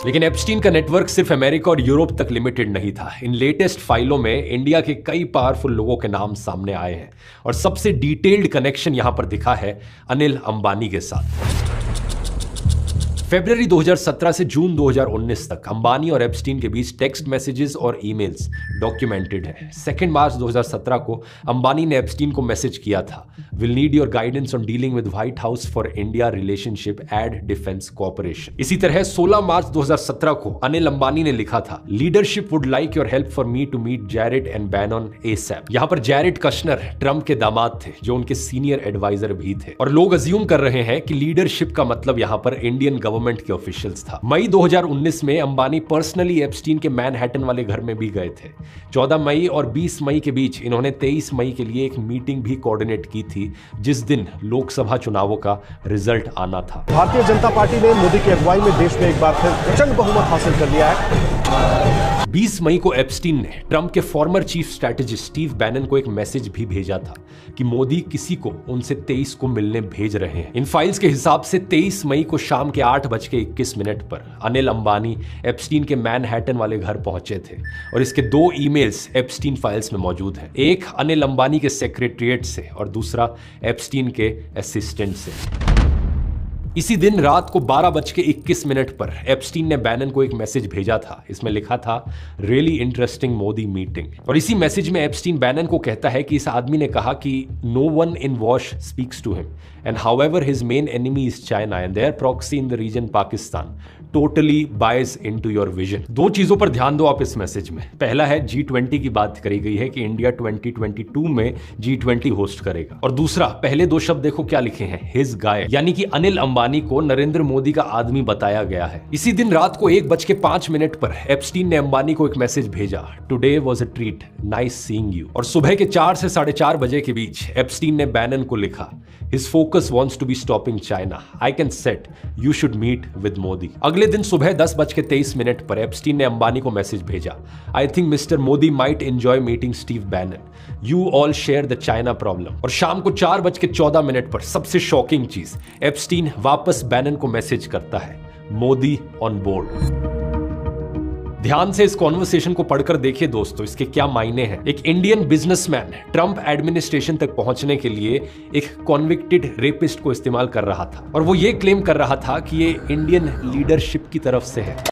लेकिन एप्स्टीन का नेटवर्क सिर्फ अमेरिका और यूरोप तक लिमिटेड नहीं था। इन लेटेस्ट फाइलों में इंडिया के कई पावरफुल लोगों के नाम सामने आए हैं और सबसे डिटेल्ड कनेक्शन यहां पर दिखा है अनिल अंबानी के साथ। फरवरी 2017 से जून 2019 तक अंबानी और एप्स्टीन के बीच टेक्स्ट मैसेजेस और ईमेल्स डॉक्यूमेंटेड है। 2 मार्च 2017 को अंबानी ने एप्स्टीन को मैसेज किया था, will need your guidance on dealing with white house for India relationship aid defence cooperation. इसी तरह 16 मार्च 2017 को अनिल अंबानी ने लिखा था, leadership would like your help for me to meet Jared and Bannon ASAP. यहां पर जैरेड कश्नर ट्रंप के दामाद थे जो उनके सीनियर एडवाइजर भी थे और लोग अज्यूम कर रहे हैं कि लीडरशिप का मतलब यहां पर इंडियन गवर्नमेंट के ऑफिशियल्स था। मई 2019 में अंबानी पर्सनली एप्स्टीन के मैनहट्टन वाले घर में भी गए थे। 14 मई और 20 मई के बीच इन्होंने 23 मई के लिए एक मीटिंग भी कोऑर्डिनेट की थी, जिस दिन लोकसभा चुनावों का रिजल्ट आना था। भारतीय जनता पार्टी ने मोदी की अगुवाई में देश में एक बार फिर प्रचंड बहुमत हासिल कर लिया है। 20 मई को एप्स्टीन ने ट्रंप के former chief strategist Steve Bannon को एक मैसेज भी भेजा था कि मोदी किसी को उनसे 23 को मिलने भेज रहे हैं। इन फाइल्स के हिसाब से 23 मई को शाम के 8:21 पर अनिल अंबानी एप्स्टीन के मैनहट्टन वाले घर पहुंचे थे और इसके 2 ईमेल्स एप्स्टीन फाइल्स में मौजूद हैं। एक अनिल अंबानी के सेक्रेटरिएट से और दूसरा एप्स्टीन के असिस्टेंट से। इसी दिन रात को 12:21 पर एप्स्टीन ने बैनन को एक मैसेज भेजा था। इसमें लिखा था, रियली इंटरेस्टिंग मोदी मीटिंग। और इसी मैसेज में एप्स्टीन बैनन को कहता है कि इस आदमी ने कहा कि no one in Wash speaks to him and however his main enemy is China and their proxy in the region Pakistan totally bias into your vision. 2 चीजों पर ध्यान दो आप इस मैसेज में। पहला है G20 की बात करी गई है कि इंडिया 2022 में G20 होस्ट करेगा, और दूसरा पहले 2 शब्द देखो क्या लिखे हैं, हिज गाय, यानी कि अनिल अंबानी को नरेंद्र मोदी का आदमी बताया गया है। इसी दिन रात को 1:05 पर एप्स्टीन ने अंबानी को एक मैसेज भेजा, today was a treat, nice seeing you. और सुबह के 4 से 4:30 बजे के बीच एप्स्टीन ने बैनन को लिखा, his focus wants to be stopping China, I can set, you should meet with Modi. अगले दिन सुबह 10:23 पर एप्स्टीन ने अंबानी को मैसेज भेजा, I think mister Modi might enjoy meeting Steve Bannon, you all share the China problem. और शाम को 4:14 पर सबसे शॉकिंग चीज, एप्स्टीन वापस बैनन को मैसेज करता है, मोदी ऑन बोर्ड। ध्यान से इस कॉन्वर्सेशन को पढ़कर देखिए दोस्तों, इसके क्या मायने हैं। एक इंडियन बिजनेसमैन ट्रंप एडमिनिस्ट्रेशन तक पहुंचने के लिए एक कॉन्विक्टेड रेपिस्ट को इस्तेमाल कर रहा था और वो ये क्लेम कर रहा था कि ये इंडियन लीडरशिप की तरफ से है।